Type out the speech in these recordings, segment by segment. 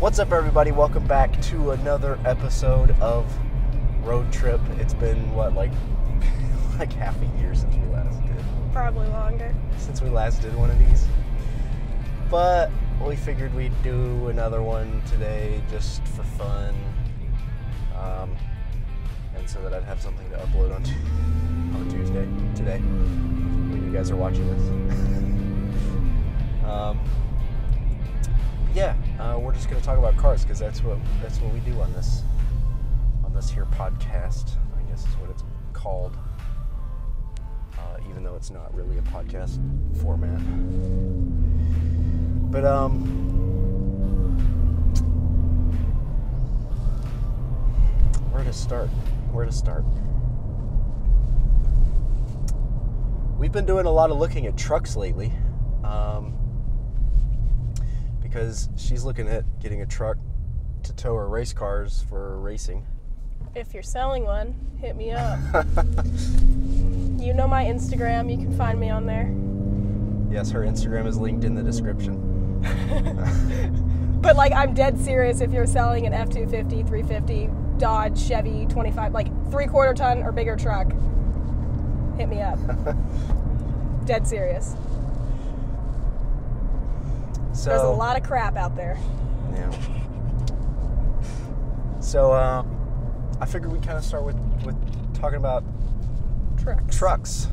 What's up, everybody? Welcome back to another episode of Road Trip. It's been, like half a year since we last did. Probably longer. Since we last did one of these. But we figured we'd do another one today just for fun. And so that I'd have something to upload on Tuesday, today, when you guys are watching this. We're just going to talk about cars because that's what we do on this here podcast. I guess is what it's called, even though it's not really a podcast format. But where to start? We've been doing a lot of looking at trucks lately. Because she's looking at getting a truck to tow her race cars for racing. If you're selling one, hit me up. You know my Instagram. You can find me on there. Yes, her Instagram is linked in the description. But I'm dead serious. If you're selling an F-250, 350, Dodge, Chevy, 25, 3/4 ton or bigger truck, hit me up. Dead serious. So, there's a lot of crap out there. Yeah. So, I figured we'd kind of start with talking about trucks,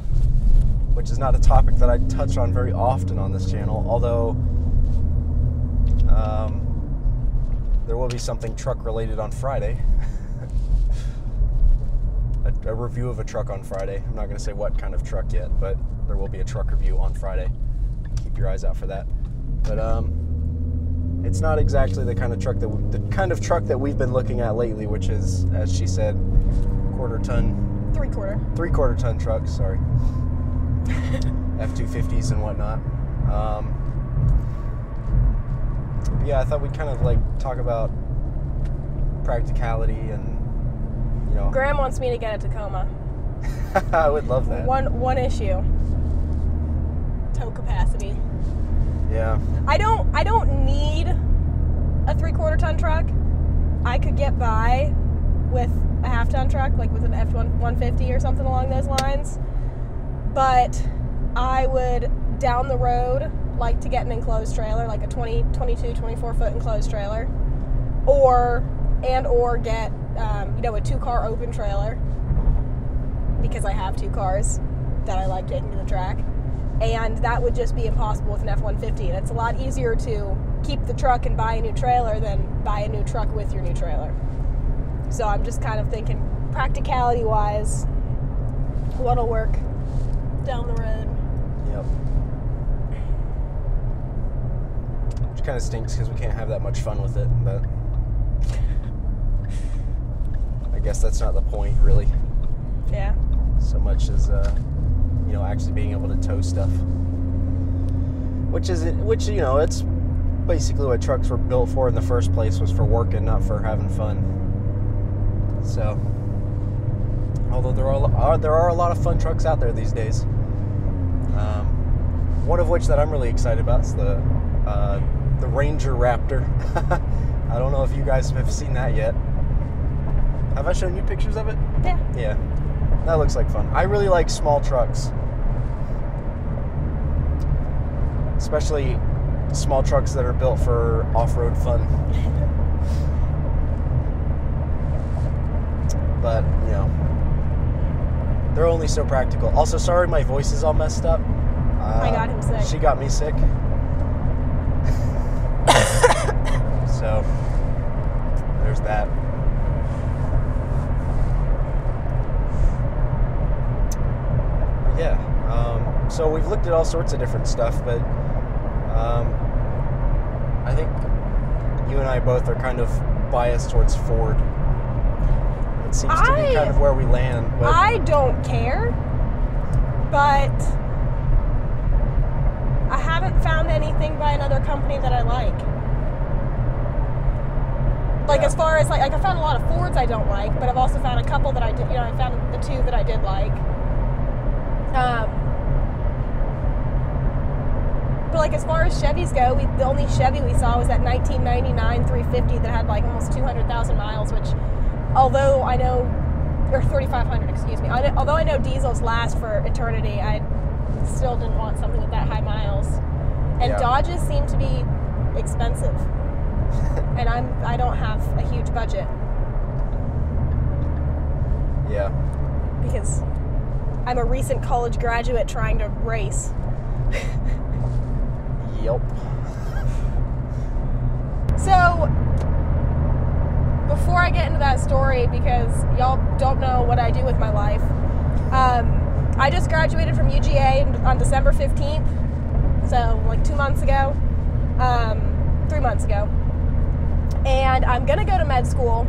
which is not a topic that I touch on very often on this channel, although there will be something truck-related on Friday. a review of a truck on Friday. I'm not going to say what kind of truck yet, but there will be a truck review on Friday. Keep your eyes out for that. But it's not exactly the kind of truck that we've been looking at lately, which is, as she said, three-quarter ton trucks. Sorry, F-250s and whatnot. Yeah, I thought we'd kind of talk about practicality and Graham wants me to get a Tacoma. I would love that. One issue: tow capacity. Yeah. I don't need a 3/4 ton truck. I could get by with a half-ton truck, with an F-150 or something along those lines. But I would, down the road, like to get an enclosed trailer, like a 22, 24-foot enclosed trailer. Or get, a 2-car open trailer. Because I have 2 cars that I like taking to the track. And that would just be impossible with an F-150. And it's a lot easier to keep the truck and buy a new trailer than buy a new truck with your new trailer. So I'm just kind of thinking, practicality-wise, what'll work down the road. Yep. Which kind of stinks because we can't have that much fun with it, but I guess that's not the point, really. Yeah. So much as actually being able to tow stuff, which it's basically what trucks were built for in the first place, was for working, not for having fun. So, although there are a lot of fun trucks out there these days, one of which that I'm really excited about is the Ranger Raptor. I don't know if you guys have seen that yet. Have I shown you pictures of it? Yeah. That looks like fun. I really like small trucks. Especially small trucks that are built for off-road fun. But, they're only so practical. Also, sorry my voice is all messed up. I got him sick. She got me sick. So, there's that. Yeah. So we've looked at all sorts of different stuff, but I think you and I both are kind of biased towards Ford. It seems to be kind of where we land. But I don't care, but I haven't found anything by another company that I like. As far as I found a lot of Fords I don't like, but I've also found a couple that I did. I found the 2 that I did like. But like, as far as Chevys go, the only Chevy we saw was that 1999 350 that had, like, almost 200,000 miles, which, although I know, or 3,500, excuse me. Although I know diesels last for eternity, I still didn't want something with that high miles. And Yeah. Dodges seem to be expensive. And I don't have a huge budget. Yeah. Because I'm a recent college graduate trying to race. Yep. So, before I get into that story, because y'all don't know what I do with my life, I just graduated from UGA on December 15th, so like 2 months ago, 3 months ago, and I'm gonna go to med school,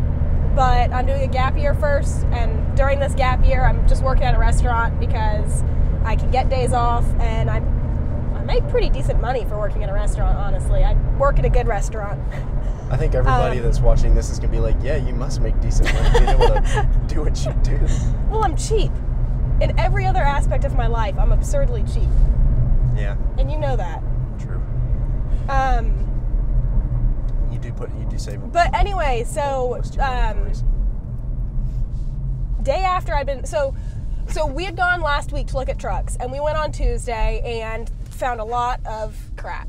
but I'm doing a gap year first, and during this gap year, I'm just working at a restaurant because I can get days off, and I make pretty decent money for working at a restaurant, honestly. I work at a good restaurant. I think everybody that's watching this is going to be like, yeah, you must make decent money being able to do what you do. Well, I'm cheap. In every other aspect of my life, I'm absurdly cheap. Yeah. And you know that. True. You do save. But anyway, so most of your employees. day after so we had gone last week to look at trucks, and we went on Tuesday and found a lot of crap.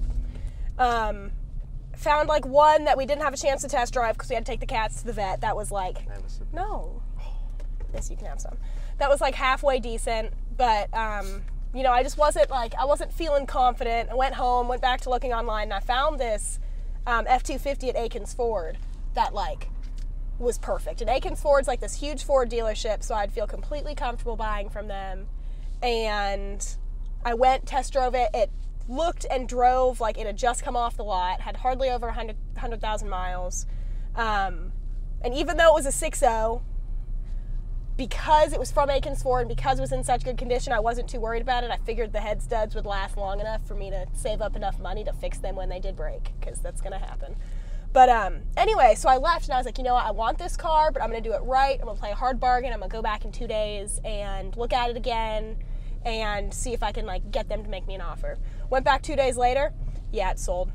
Found like one that we didn't have a chance to test drive because we had to take the cats to the vet. That was like, no. Yes, you can have some. That was like halfway decent, but you know, I just wasn't I wasn't feeling confident. I went home, went back to looking online, and I found this F-250 at Aikens Ford that like was perfect. And Aikens Ford's like this huge Ford dealership, so I'd feel completely comfortable buying from them. And I went, test drove it. It looked and drove like it had just come off the lot, had hardly over 100,000 miles. And even though it was a 6.0, because it was from Aikens Ford and because it was in such good condition, I wasn't too worried about it. I figured the head studs would last long enough for me to save up enough money to fix them when they did break, because that's going to happen. But anyway, so I left and I was like, you know what, I want this car, but I'm going to do it right. I'm going to play a hard bargain. I'm going to go back in 2 days and look at it again and see if I can like get them to make me an offer. Went back 2 days later. Yeah, it sold.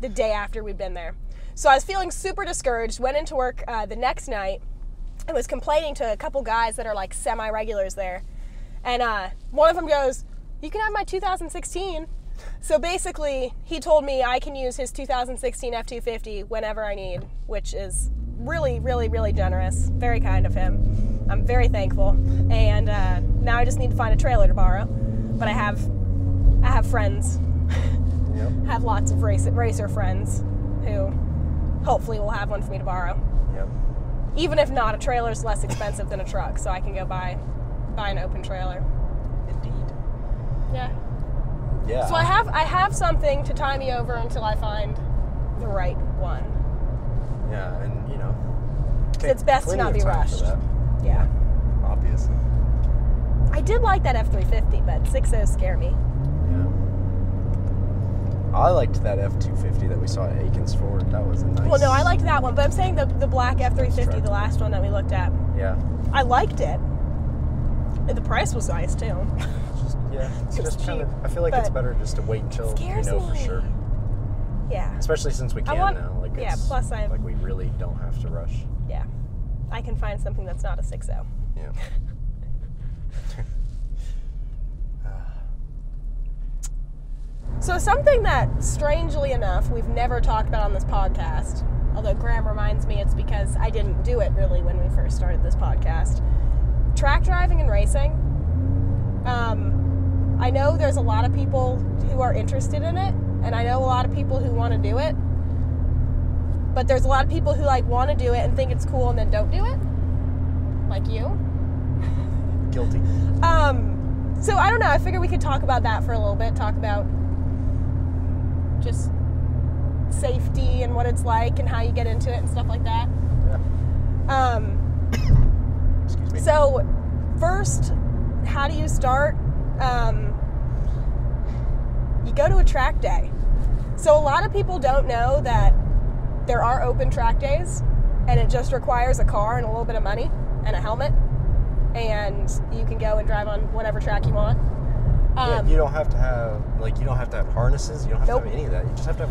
The day after we'd been there. So I was feeling super discouraged, went into work the next night and was complaining to a couple guys that are like semi-regulars there. And one of them goes, you can have my 2016. So basically, he told me I can use his 2016 F-250 whenever I need, which is really, really, really generous. Very kind of him. I'm very thankful. And now I just need to find a trailer to borrow. But I have friends. Yep. I have lots of racer friends who hopefully will have one for me to borrow. Yep. Even if not, a trailer is less expensive than a truck, so I can go buy an open trailer. Indeed. Yeah. Yeah. So I have something to tie me over until I find the right one. Yeah, and you know, It's best to not be rushed. Yeah. Obviously. I did like that F-350, but 6.0s scare me. Yeah. I liked that F-250 that we saw at Aikens Ford. That was a nice. Well, no, I liked that one, but I'm saying the black F-350, truck. the last one that we looked at. Yeah. I liked it. And the price was nice too. Yeah. It's It was just kind of. cheap, I feel like it's but better just to wait until you scares know for me. sure. Yeah. Especially since we can now. Like yeah, it's, plus like we really don't have to rush. yeah. I can find something that's not a 6.0. Yeah. So something that, strangely enough, we've never talked about on this podcast, although Graham reminds me it's because I didn't do it really when we first started this podcast. Track driving and racing. I know there's a lot of people who are interested in it, and I know a lot of people who want to do it, but there's a lot of people who like want to do it and think it's cool and then don't do it, like you. Guilty. So I don't know, I figured we could talk about that for a little bit, talk about just safety and what it's like and how you get into it and stuff like that. Yeah. Excuse me. So first, how do you start? You go to a track day. So a lot of people don't know that there are open track days, and it just requires a car and a little bit of money and a helmet, and you can go and drive on whatever track you want. Yeah, you don't have to have harnesses. You don't have to have any of that. You just have to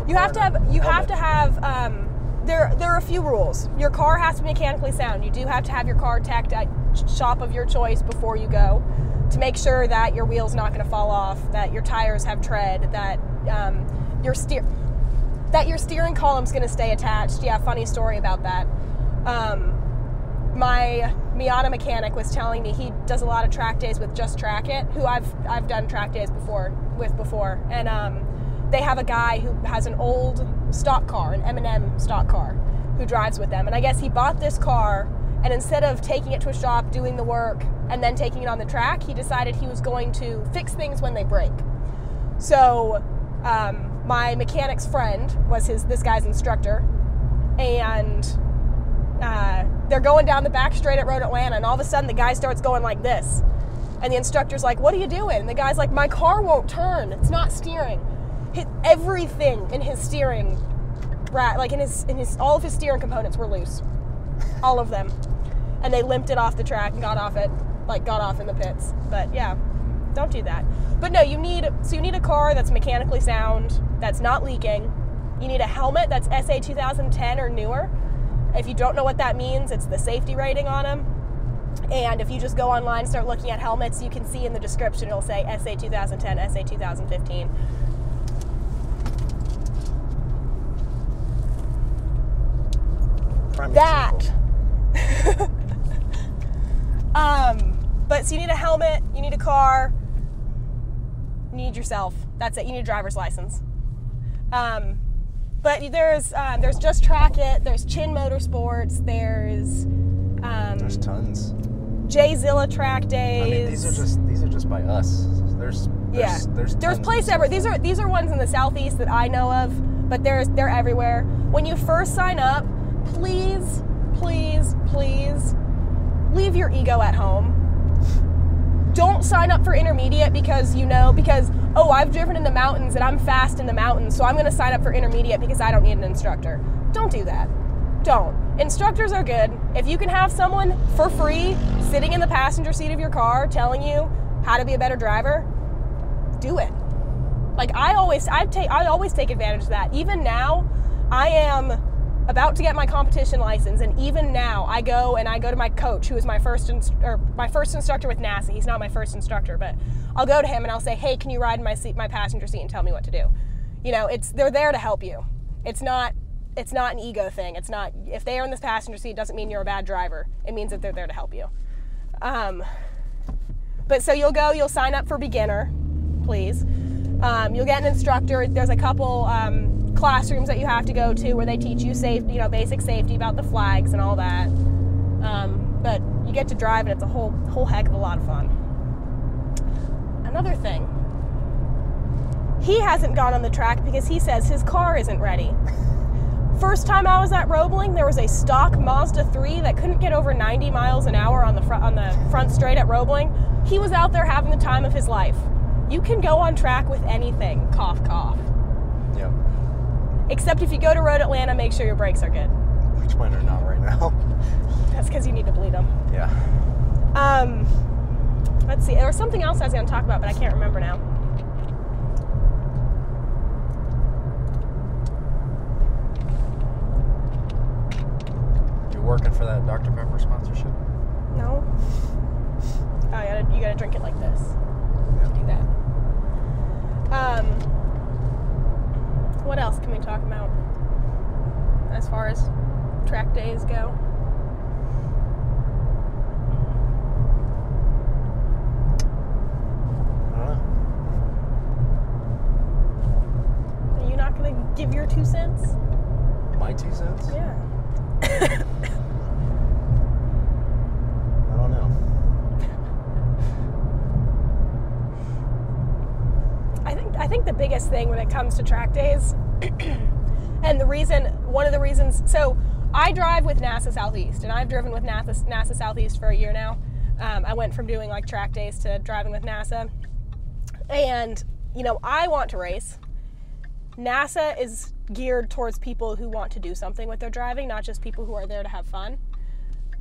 have a There are a few rules. Your car has to be mechanically sound. You do have to have your car teched at shop of your choice before you go to make sure that your wheel's not going to fall off, that your tires have tread, that your steering column's going to stay attached. Yeah, funny story about that. My Miata mechanic was telling me he does a lot of track days with Just Track It, who I've done track days before, and they have a guy who has an old stock car, an M&M stock car, who drives with them. And I guess he bought this car, and instead of taking it to a shop, doing the work, and then taking it on the track, he decided he was going to fix things when they break. So my mechanic's friend was this guy's instructor, and they're going down the back straight at Road Atlanta, and all of a sudden the guy starts going like this. And the instructor's like, "What are you doing?" And the guy's like, "My car won't turn. It's not steering." Everything in his steering, like in his all of his steering components were loose, all of them, and they limped it off the track and got off in the pits. But yeah, don't do that. But no, you need a car that's mechanically sound, that's not leaking. You need a helmet that's SA 2010 or newer. If you don't know what that means, it's the safety rating on them. And if you just go online and start looking at helmets, you can see in the description it'll say SA 2010, SA 2015. That. But so you need a helmet, you need a car, you need yourself. That's it. You need a driver's license. But there's Just Track It. There's Chin Motorsports. There's tons. J-Zilla Track Days. I mean, these are just by us. There's place everywhere. These are ones in the southeast that I know of, but they're everywhere. When you first sign up, please, please, please leave your ego at home. Don't sign up for intermediate because I've driven in the mountains and I'm fast in the mountains, so I'm going to sign up for intermediate because I don't need an instructor. Don't do that. Don't. Instructors are good. If you can have someone for free sitting in the passenger seat of your car telling you how to be a better driver, do it. Like I always take advantage of that. Even now, I am about to get my competition license, and even now I go to my coach, who is my first instructor with NASA. He's not my first instructor, but I'll go to him and I'll say, "Hey, can you ride in my passenger seat and tell me what to do?" They're there to help you. It's not an ego thing. It's not, if they are in this passenger seat, it doesn't mean you're a bad driver. It means that they're there to help you. But so you'll sign up for beginner, please. You'll get an instructor. There's a couple classrooms that you have to go to where they teach you basic safety about the flags and all that. But you get to drive, and it's a whole heck of a lot of fun. Another thing, he hasn't gone on the track because he says his car isn't ready. First time I was at Roebling, there was a stock Mazda 3 that couldn't get over 90 miles an hour on the front straight at Roebling. He was out there having the time of his life. You can go on track with anything, cough, cough. Yep. Except if you go to Road Atlanta, make sure your brakes are good. Which mine are not right now. That's because you need to bleed them. Yeah. Let's see. There was something else I was going to talk about, but I can't remember now. You working for that Dr. Pepper sponsorship? No. Oh, you gotta drink it like this. Yeah. Do that. What else can we talk about as far as track days go? I don't know. Are you not gonna give your 2 cents? My 2 cents? Yeah. I don't know. I think the biggest thing when it comes to track days, and one of the reasons, so I drive with NASA Southeast, and I've driven with NASA Southeast for a year now. I went from doing like track days to driving with NASA, and I want to race. NASA is geared towards people who want to do something with their driving, not just people who are there to have fun.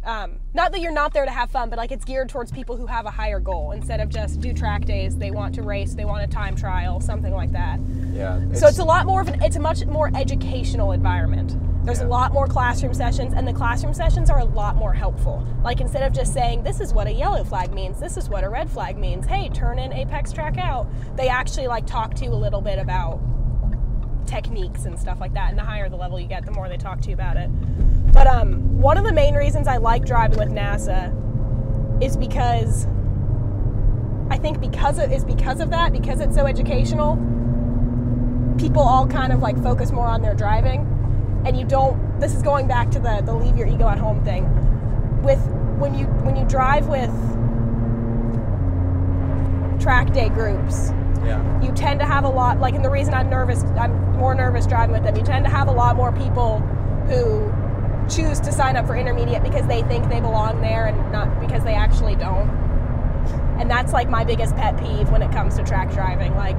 Not that you're not there to have fun, but like it's geared towards people who have a higher goal. Instead of just do track days, they want to race, they want a time trial, something like that. Yeah. So it's a lot more of it's a much more educational environment. There's a lot more classroom sessions, and the classroom sessions are a lot more helpful. Like instead of just saying, this is what a yellow flag means, this is what a red flag means, hey, turn in apex track out, they actually like talk to you a little bit about techniques and stuff like that. And the higher the level you get, the more they talk to you about it. But one of the main reasons I like driving with NASA is because I think because of that, because it's so educational, people all kind of like focus more on their driving, and you don't. This is going back to the leave your ego at home thing. With when you drive with track day groups. Yeah. You tend to have a lot, like, and the reason I'm more nervous driving with them, you tend to have a lot more people who choose to sign up for intermediate because they think they belong there and not because they actually don't. And that's like my biggest pet peeve when it comes to track driving. Like,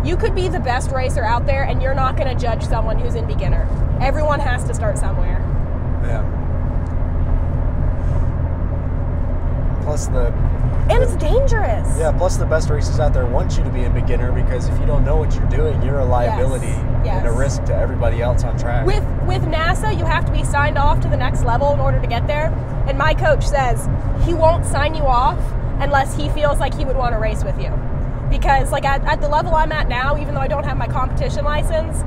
you could be the best racer out there and you're not going to judge someone who's in beginner. Everyone has to start somewhere. Yeah. Plus and it's dangerous. Yeah, plus the best racers out there want you to be a beginner, because if you don't know what you're doing, you're a liability and a risk to everybody else on track. With NASA, you have to be signed off to the next level in order to get there. And my coach says he won't sign you off unless he feels like he would want to race with you. Because like at the level I'm at now, even though I don't have my competition license,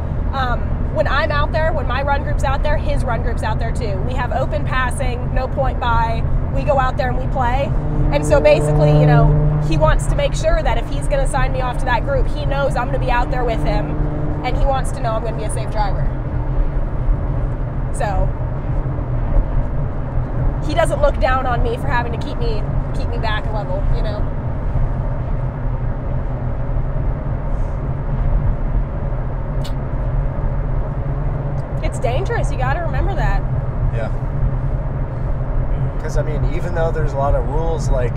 when I'm out there, when my run group's out there, his run group's out there too. We have open passing, no point by. We go out there and we play. And so basically, you know, he wants to make sure that if he's going to sign me off to that group, he knows I'm going to be out there with him, and he wants to know I'm going to be a safe driver. So he doesn't look down on me for having to keep me back a level, you know. It's dangerous. You got to remember that. Yeah. Because, I mean, even though there's a lot of rules, like,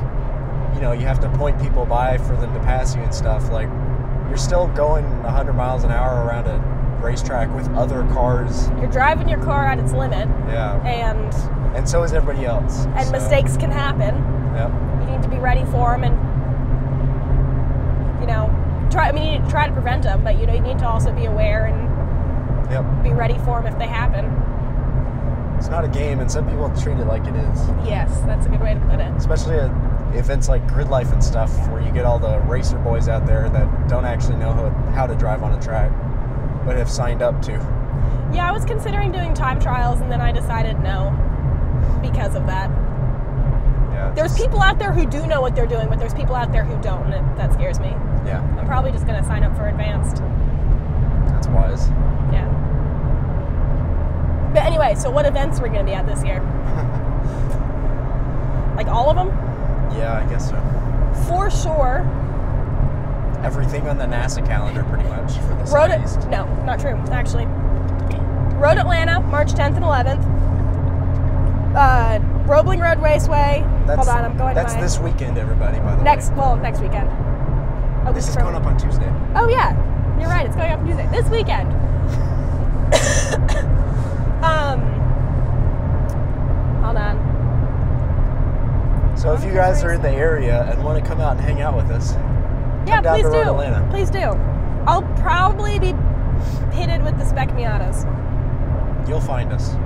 you know, you have to point people by for them to pass you and stuff, like, you're still going 100 miles an hour around a racetrack with other cars. You're driving your car at its limit. Yeah. And so is everybody else. And mistakes can happen. Yep. You need to be ready for them and, you know, you need to try to prevent them, but, you know, you need to also be aware and be ready for them if they happen. It's not a game, and some people treat it like it is. Yes, that's a good way to put it. Especially at events like Grid Life and stuff, where you get all the racer boys out there that don't actually know how to drive on a track, but have signed up to. Yeah, I was considering doing time trials, and then I decided no, because of that. Yeah. There's people out there who do know what they're doing, but there's people out there who don't, and that scares me. Yeah. I'm probably just going to sign up for advanced. That's wise. Yeah. But anyway, so what events are we going to be at this year? Like all of them? Yeah, I guess so. For sure. Everything on the NASA calendar, pretty much, for the Southeast. No, not true, actually. Road Atlanta, March 10th and 11th. Roebling Road Raceway. Hold on, I'm going to That's this weekend, everybody, by the way. Next weekend. Oh, this is going up on Tuesday. Oh, yeah. You're right, it's going up on Tuesday. This weekend. Hold on. So if you guys are in the area and want to come out and hang out with us, come down to Road Atlanta. Please do. I'll probably be pitted with the Spec Miatas. You'll find us.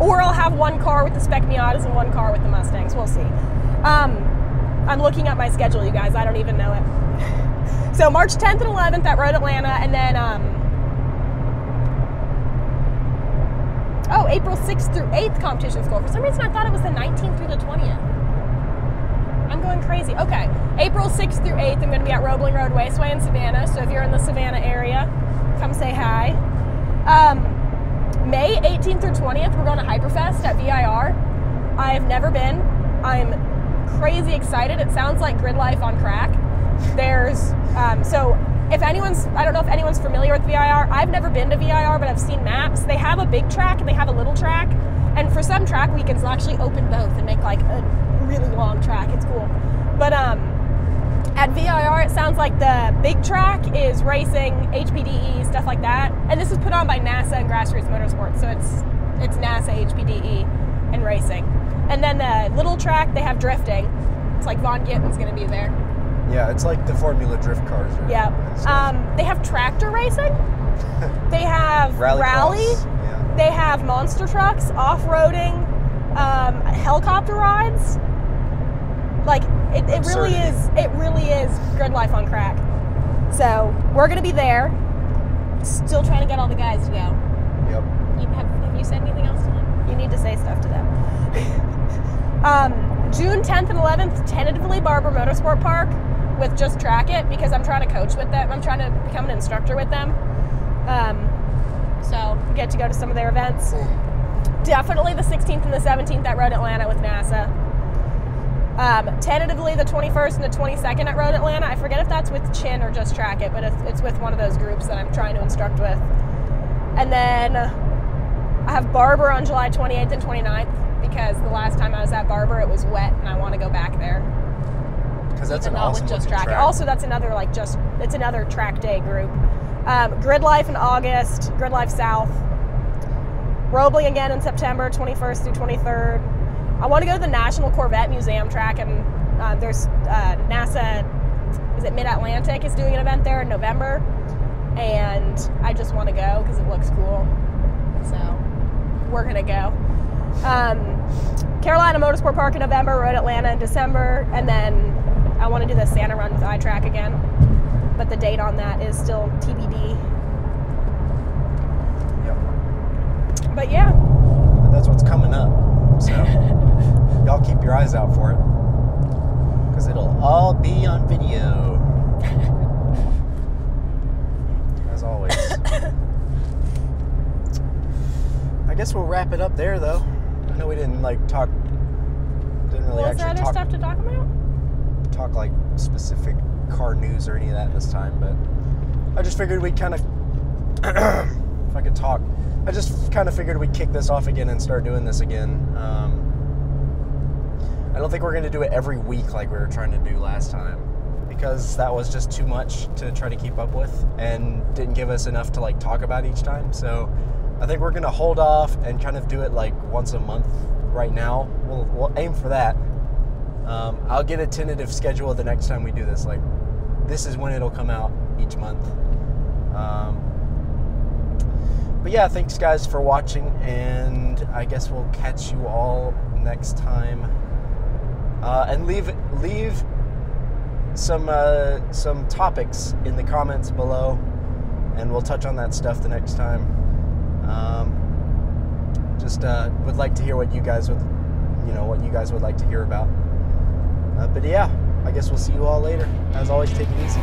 Or I'll have one car with the Spec Miatas and one car with the Mustangs. We'll see. I'm looking at my schedule, you guys. I don't even know it. So March 10th and 11th at Road Atlanta, and then April 6th through 8th competition school. For some reason, I thought it was the 19th through the 20th. I'm going crazy. Okay, April 6th through 8th, I'm going to be at Roebling Road Raceway in Savannah. So if you're in the Savannah area, come say hi. May 18th through 20th, we're going to Hyperfest at VIR. I have never been. I'm crazy excited. It sounds like Grid Life on crack. There's, so if anyone's, I don't know if anyone's familiar with VIR. I've never been to VIR, but I've seen maps. They have a big track and they have a little track. And for some track weekends, they'll actually open both and make like a really long track. It's cool. But at VIR, it sounds like the big track is racing, HPDE, stuff like that. And this is put on by NASA and Grassroots Motorsports. So it's NASA, HPDE, and racing. And then the little track, they have drifting. It's like Von Gitten's going to be there. Yeah, it's like the Formula Drift cars. Right? Yeah. They have tractor racing. They have rally. Yeah. They have monster trucks, off-roading, helicopter rides. Like, it really is grid life on crack. So we're going to be there. Still trying to get all the guys to go. Yep. Have you said anything else to them? You need to say stuff to them. June 10th and 11th, tentatively Barber Motorsport Park with Just Track It, because I'm trying to coach with them. I'm trying to become an instructor with them. So get to go to some of their events. Definitely the 16th and the 17th at Road Atlanta with NASA. Tentatively the 21st and the 22nd at Road Atlanta. I forget if that's with Chin or Just Track It, but it's with one of those groups that I'm trying to instruct with. And then I have Barber on July 28th and 29th, because the last time I was at Barber it was wet and I want to go back there. Because that's an awesome with Just track. Track It. Also, that's another it's another track day group. Grid Life in August, Grid Life South. Roebling again in September 21st through 23rd. I want to go to the National Corvette Museum track, and there's NASA, is it Mid-Atlantic, is doing an event there in November, and I just want to go because it looks cool. So we're gonna go. Carolina Motorsport Park in November, Road Atlanta in December, and then I want to do the Santa Run with iTrack again, but the date on that is still TBD. Yep. But yeah. But that's what's coming up. So y'all keep your eyes out for it, because it'll all be on video. As always. I guess we'll wrap it up there, though. I know we didn't really Was there other stuff to talk about? Talk like specific car news or any of that this time, but I just figured we'd kind of if I could talk, I just kind of figured we'd kick this off again and start doing this again. I don't think we're going to do it every week like we were trying to do last time, because that was just too much to try to keep up with and didn't give us enough to like talk about each time. So I think we're going to hold off and kind of do it like once a month right now. We'll aim for that. I'll get a tentative schedule the next time we do this. Like, this is when it'll come out each month. But yeah, thanks guys for watching, and I guess we'll catch you all next time. And leave some topics in the comments below, and we'll touch on that stuff the next time. Just would like to hear what you guys would like to hear about. But yeah, I guess we'll see you all later. As always, take it easy.